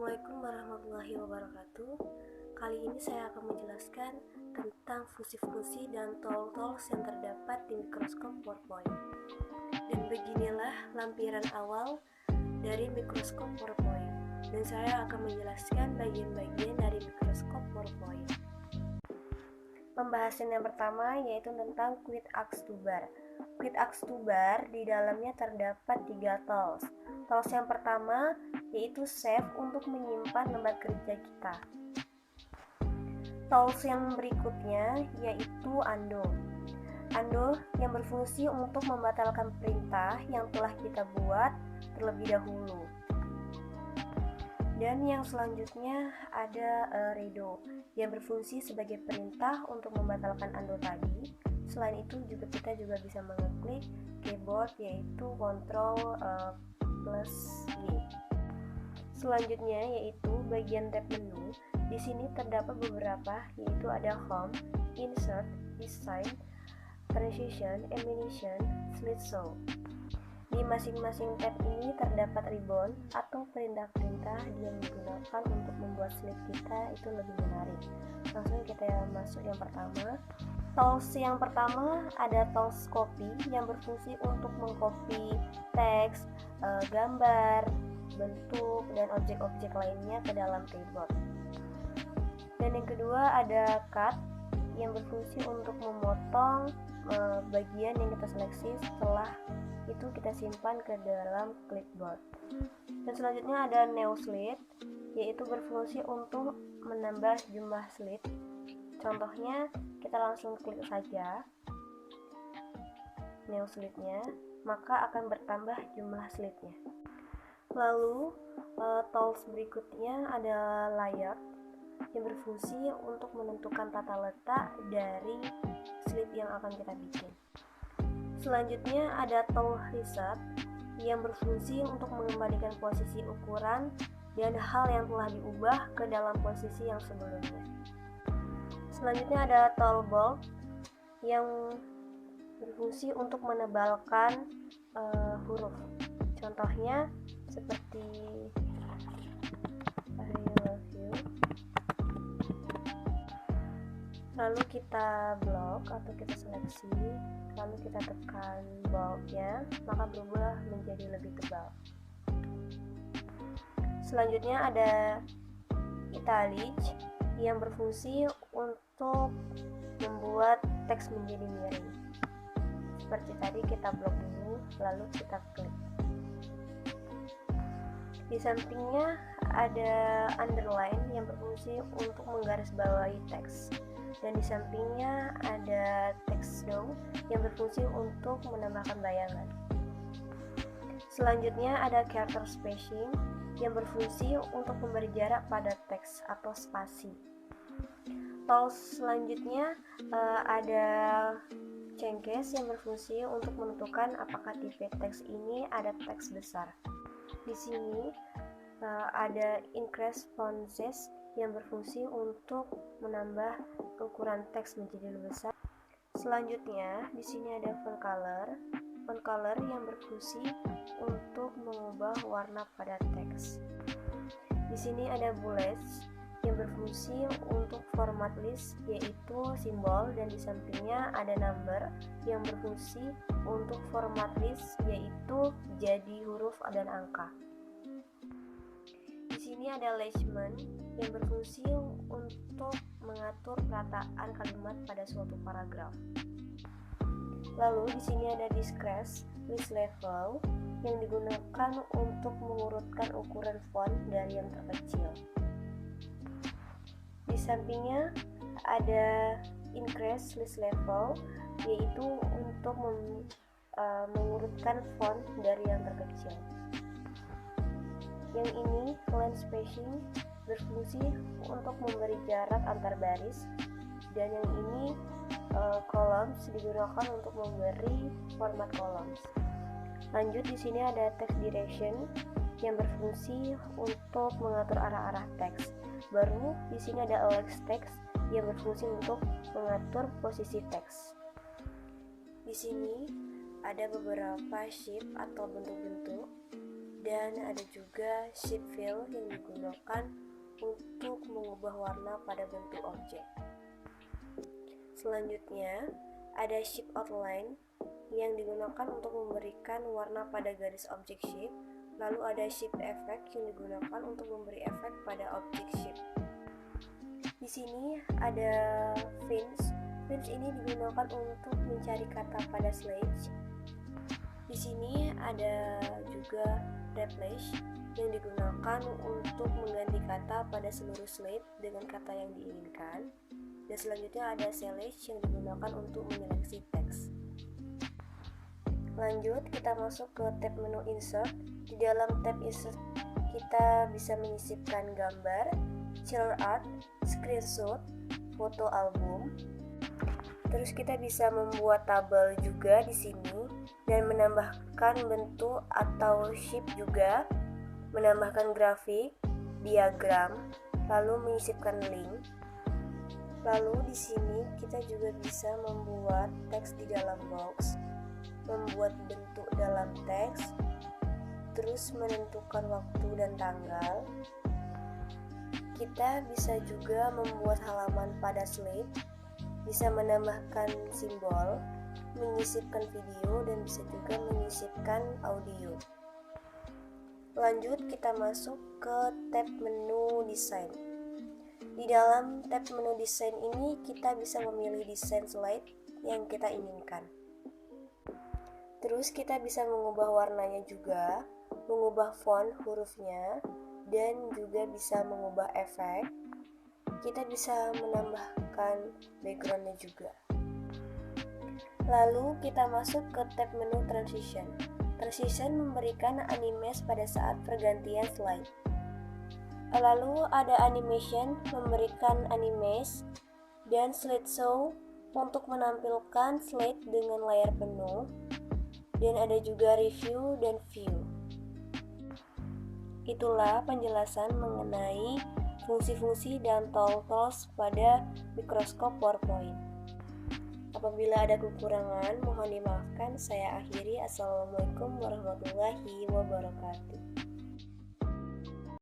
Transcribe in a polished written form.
Assalamualaikum warahmatullahi wabarakatuh. Kali ini saya akan menjelaskan tentang fungsi-fungsi dan tools yang terdapat di mikroskop PowerPoint. Dan beginilah lampiran awal dari mikroskop PowerPoint. Dan saya akan menjelaskan bagian-bagian dari mikroskop PowerPoint. Pembahasan yang pertama yaitu tentang QuickArcs 2 bar. QuickArcs 2 bar di dalamnya terdapat 3 tools. Tools yang pertama yaitu save untuk menyimpan lembar kerja kita. Tools yang berikutnya yaitu undo. Undo yang berfungsi untuk membatalkan perintah yang telah kita buat terlebih dahulu. Dan yang selanjutnya ada redo yang berfungsi sebagai perintah untuk membatalkan undo tadi. Selain itu kita juga bisa mengeklik keyboard yaitu Ctrl plus Y. Selanjutnya yaitu bagian tab menu. Di sini terdapat beberapa yaitu ada Home, Insert, Design, Transition, Animation, Slideshow. Di masing-masing tab ini terdapat ribbon atau perintah-perintah yang digunakan untuk membuat slide kita itu lebih menarik. Langsung kita masuk yang pertama. Tools yang pertama ada tools copy yang berfungsi untuk mengcopy teks, gambar, bentuk, dan objek-objek lainnya ke dalam keyboard. Dan yang kedua ada cut yang berfungsi untuk memotong bagian yang kita seleksi, setelah itu kita simpan ke dalam clipboard. Dan selanjutnya ada new slide yaitu berfungsi untuk menambah jumlah slide. Contohnya kita langsung klik saja new slide-nya, maka akan bertambah jumlah slide-nya. Lalu tools berikutnya ada layout yang berfungsi untuk menentukan tata letak dari slide yang akan kita bikin. Selanjutnya ada tool reset yang berfungsi untuk mengembalikan posisi ukuran dan hal yang telah diubah ke dalam posisi yang sebelumnya. Selanjutnya ada tool bold yang berfungsi untuk menebalkan huruf. Contohnya seperti I love you. Lalu kita blok atau kita seleksi, lalu kita tekan boldnya, maka berubah menjadi lebih tebal. Selanjutnya ada italic yang berfungsi untuk membuat teks menjadi miring. Seperti tadi kita blok dulu, lalu kita klik. Di sampingnya ada underline yang berfungsi untuk menggarisbawahi teks. Dan di sampingnya ada text down yang berfungsi untuk menambahkan bayangan. Selanjutnya ada character spacing yang berfungsi untuk memberi jarak pada teks atau spasi. Tools selanjutnya ada changes yang berfungsi untuk menentukan apakah tipe teks ini ada teks besar. Di sini ada increase font size yang berfungsi untuk menambah ukuran teks menjadi lebih besar. Selanjutnya, di sini ada font color yang berfungsi untuk mengubah warna pada teks. Di sini ada bullets yang berfungsi untuk format list yaitu simbol, dan di sampingnya ada number yang berfungsi untuk format list yaitu jadi huruf dan angka. Di sini ada alignment yang berfungsi untuk mengatur perataan kalimat pada suatu paragraf. Lalu di sini ada decrease list level yang digunakan untuk mengurutkan ukuran font dari yang terkecil. Di sampingnya ada increase list level yaitu untuk mengurutkan font dari yang terkecil. Yang ini line spacing berfungsi untuk memberi jarak antar baris, dan yang ini columns digunakan untuk memberi format columns. Lanjut, di sini ada text direction yang berfungsi untuk mengatur arah-arah teks. Baru di sini ada alex text yang berfungsi untuk mengatur posisi teks. Di sini ada beberapa shape atau bentuk-bentuk dan ada juga shape fill yang digunakan untuk mengubah warna pada bentuk objek. Selanjutnya, ada shape outline yang digunakan untuk memberikan warna pada garis objek shape. Lalu ada shape effect yang digunakan untuk memberi efek pada objek shape. Di sini ada fins. Fins ini digunakan untuk mencari kata pada slide. Di sini ada juga replace yang digunakan untuk mengganti kata pada seluruh slide dengan kata yang diinginkan. Dan selanjutnya ada select yang digunakan untuk menyeleksi teks. Lanjut, kita masuk ke tab menu insert. Di dalam tab insert kita bisa menyisipkan gambar, chiller art, screenshot, foto album. Terus kita bisa membuat tabel juga di sini dan menambahkan bentuk atau shape juga, menambahkan grafik, diagram, lalu menyisipkan link. Lalu di sini kita juga bisa membuat teks di dalam box, membuat bentuk dalam teks, terus menentukan waktu dan tanggal. Kita bisa juga membuat halaman pada slide, bisa menambahkan simbol, menyisipkan video, dan bisa juga menyisipkan audio. Lanjut, kita masuk ke tab menu desain. Di dalam tab menu desain ini kita bisa memilih desain slide yang kita inginkan. Terus kita bisa mengubah warnanya juga, mengubah font hurufnya, dan juga bisa mengubah efek. Kita bisa menambahkan backgroundnya juga. Lalu kita masuk ke tab menu transition. Transition memberikan animasi pada saat pergantian slide. Lalu ada animation memberikan animasi dan slideshow untuk menampilkan slide dengan layar penuh, dan ada juga review dan view. Itulah penjelasan mengenai fungsi-fungsi dan tools pada Microsoft PowerPoint. Apabila ada kekurangan, mohon dimaafkan. Saya akhiri. Assalamualaikum warahmatullahi wabarakatuh.